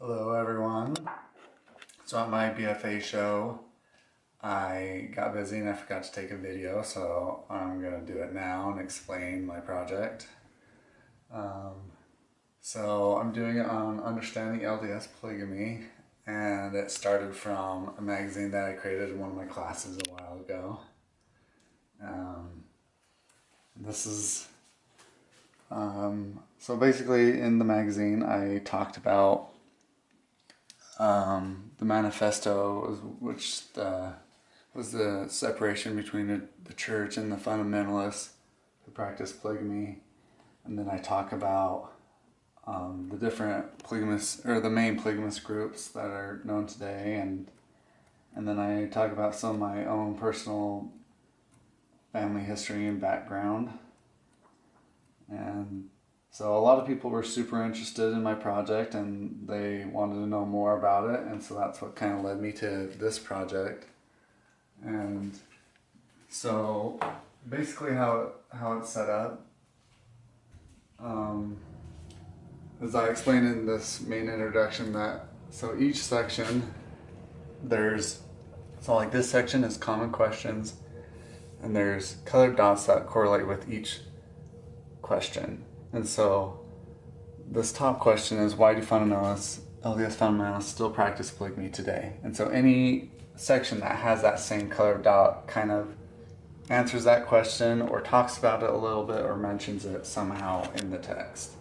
Hello everyone. So at my BFA show, I got busy and I forgot to take a video, so I'm going to do it now and explain my project. So I'm doing it on understanding LDS polygamy, and it started from a magazine that I created in one of my classes a while ago. This is so basically in the magazine I talked about the manifesto, which was the separation between the church and the fundamentalists who practice polygamy, and then I talk about the different polygamists, or the main polygamist groups that are known today, and then I talk about some of my own personal family history and background. And so a lot of people were super interested in my project and they wanted to know more about it, and so that's what kind of led me to this project. And so basically how it's set up, as I explained in this main introduction, that so each section so like this section is common questions, and there's colored dots that correlate with each question. And so this top question is, why do LDS fundamentalists still practice polygamy today? And so any section that has that same colored dot kind of answers that question or talks about it a little bit or mentions it somehow in the text.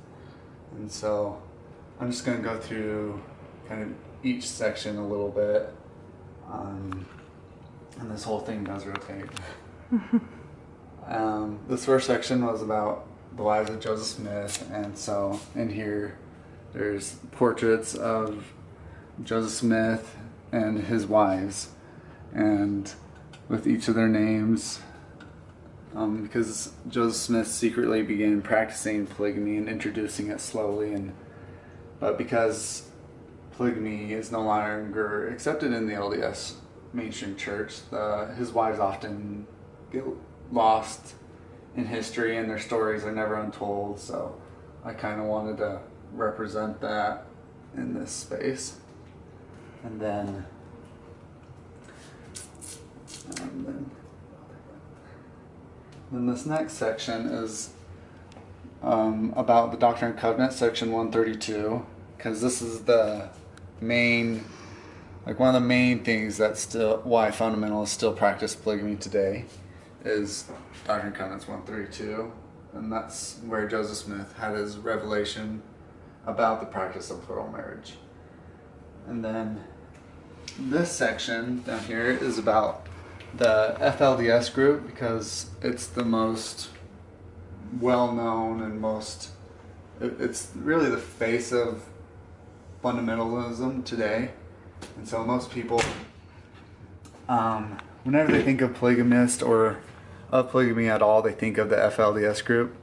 And so I'm just going to go through kind of each section a little bit. And this whole thing does rotate. This first section was about the lives of Joseph Smith, and so in here there's portraits of Joseph Smith and his wives, and with each of their names, because Joseph Smith secretly began practicing polygamy and introducing it slowly, but because polygamy is no longer accepted in the LDS mainstream church, his wives often get lost in history and their stories are never untold, so I kind of wanted to represent that in this space. And then this next section is about the Doctrine and Covenants, section 132, because this is the main, like one of the main things that's still why fundamentalists still practice polygamy today is Doctrine and Covenants 132, and that's where Joseph Smith had his revelation about the practice of plural marriage. And then this section down here is about the FLDS group, because it's the most well-known and it's really the face of fundamentalism today. And so most people, whenever they think of polygamist or of polygamy at all, they think of the FLDS group,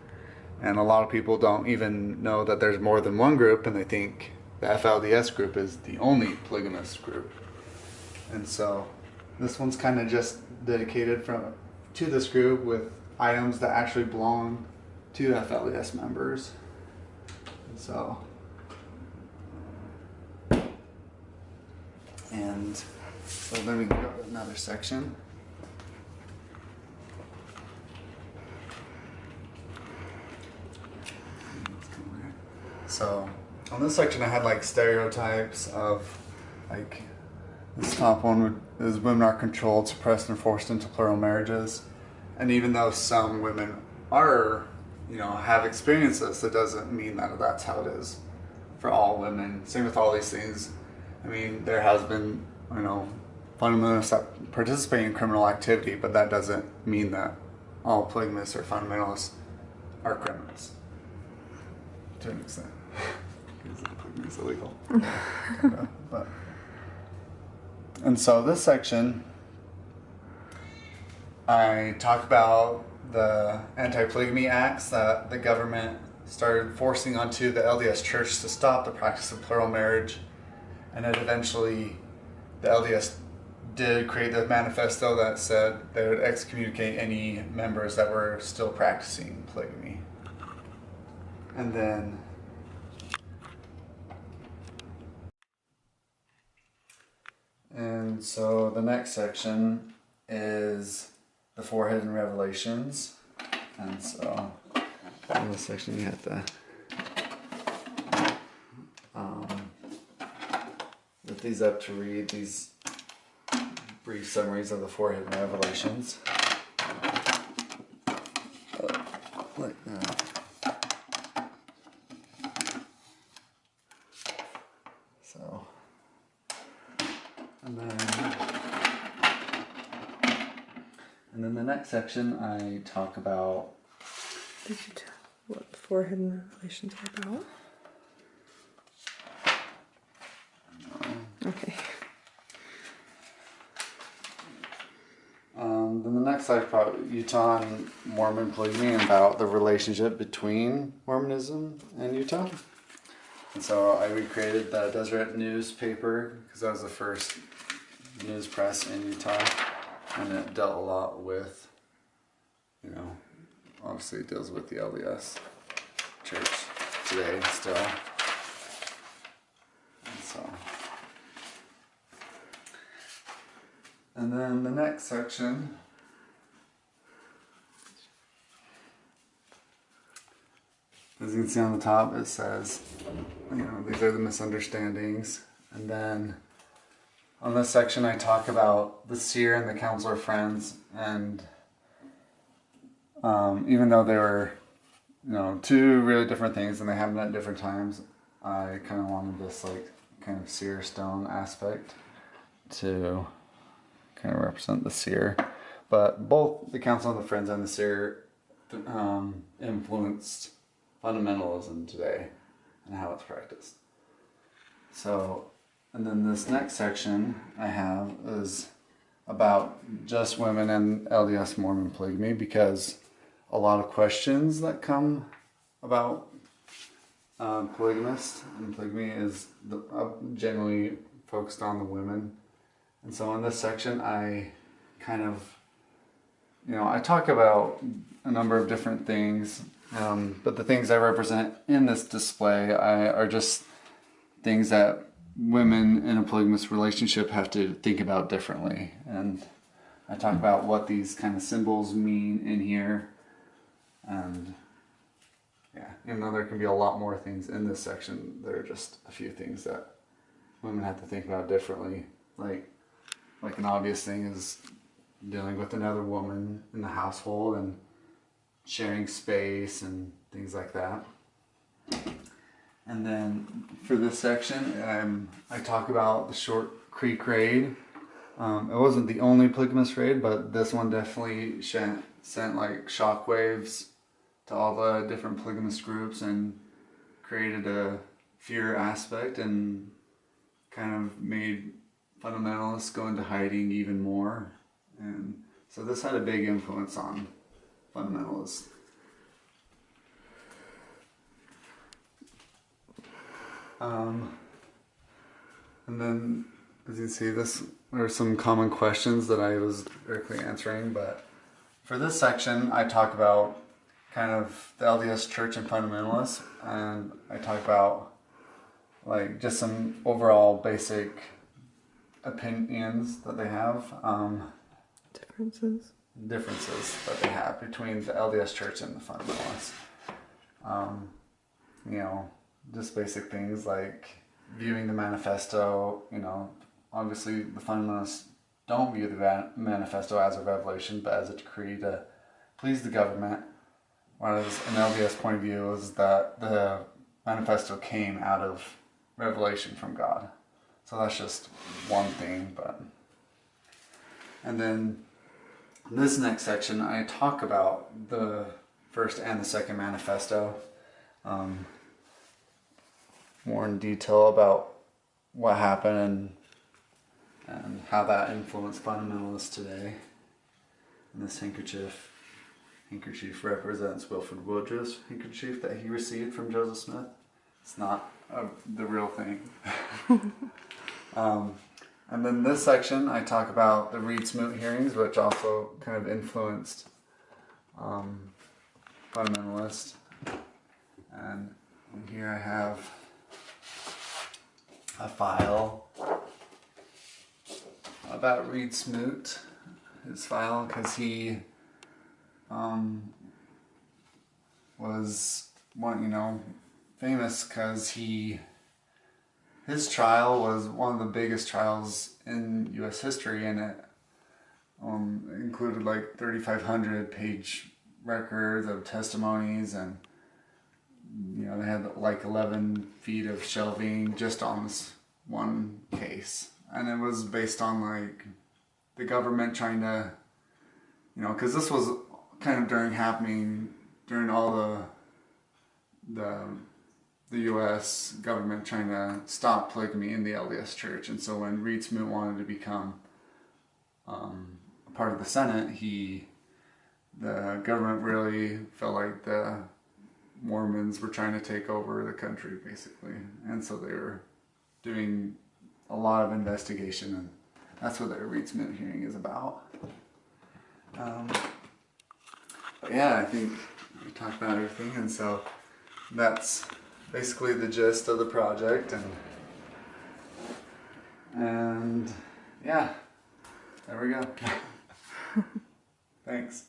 and a lot of people don't even know that there's more than one group, and they think the FLDS group is the only polygamist group. And so this one's kind of just dedicated to this group with items that actually belong to FLDS members. And so then we can go to another section. So on this section I had like stereotypes of, like, this top one is women are controlled, suppressed, and forced into plural marriages. And even though some women are, have experienced this, it doesn't mean that that's how it is for all women. Same with all these things. I mean, there has been, fundamentalists that participate in criminal activity, but that doesn't mean that all polygamists or fundamentalists are criminals. To an extent. Because polygamy is illegal. And so this section, I talk about the anti-polygamy acts that the government started forcing onto the LDS church to stop the practice of plural marriage, and then eventually the LDS did create the manifesto that said they would excommunicate any members that were still practicing polygamy. And then And so the next section is the forehead and revelations. And so in this section you have to lift these up to read these brief summaries of the forehead and revelations. Like that. So, and then the next section I talk about. Did you tell what forehead and revelations are about? No. Okay. Then the next slide, probably Utah and Mormon polygamy, and about the relationship between Mormonism and Utah. And so I recreated the Deseret newspaper because that was the first news press in Utah, and it dealt a lot with, obviously it deals with the LDS church today still. And so, and then the next section as you can see on the top, it says, these are the misunderstandings. And then on this section, I talk about the seer and the counselor friends. And even though they were, two really different things and they happened at different times, I kind of wanted this kind of seer stone aspect to kind of represent the seer. But both the counselor and the friends and the seer influenced fundamentalism today and how it's practiced. So, and then this next section I have is about just women and LDS Mormon polygamy, because a lot of questions that come about polygamists and polygamy is generally focused on the women. And so in this section I kind of, I talk about a number of different things. But the things I represent in this display are just things that women in a polygamous relationship have to think about differently. And I talk about what these kind of symbols mean in here. And yeah, even though there can be a lot more things in this section, there are just a few things that women have to think about differently. Like an obvious thing is dealing with another woman in the household and sharing space and things like that. And then for this section, I talk about the Short Creek raid. It wasn't the only polygamous raid, but this one definitely sent like shockwaves to all the different polygamous groups and created a fear aspect and kind of made fundamentalists go into hiding even more. And so this had a big influence on fundamentalists. And then, as you can see, there are some common questions that I was directly answering, but for this section, I talk about kind of the LDS Church and fundamentalists, and I talk about just some overall basic opinions that they have. Differences that they have between the LDS Church and the fundamentalists. Just basic things like viewing the manifesto. Obviously the fundamentalists don't view the manifesto as a revelation, but as a decree to please the government. Whereas an LDS point of view is that the manifesto came out of revelation from God. So that's just one thing, and then in this next section, I talk about the first and the second manifesto, more in detail about what happened and how that influenced fundamentalists today. And this handkerchief represents Wilford Woodruff's handkerchief that he received from Joseph Smith. It's not the real thing. And then this section, I talk about the Reed-Smoot hearings, which also kind of influenced fundamentalists. And here I have a file about Reed Smoot, his file, because he was famous because his trial was one of the biggest trials in U.S. history, and it included like 3,500 page records of testimonies, and they had like 11 feet of shelving just on this one case, and it was based on like the government trying to, because this was kind of during all the U.S. government trying to stop polygamy in the LDS Church. And so when Reed Smoot wanted to become a part of the Senate, the government really felt like the Mormons were trying to take over the country, basically. And so they were doing a lot of investigation, and that's what the Reed Smoot hearing is about. But yeah, I think we talked about everything, and so that's basically the gist of the project, and yeah, there we go. Thanks.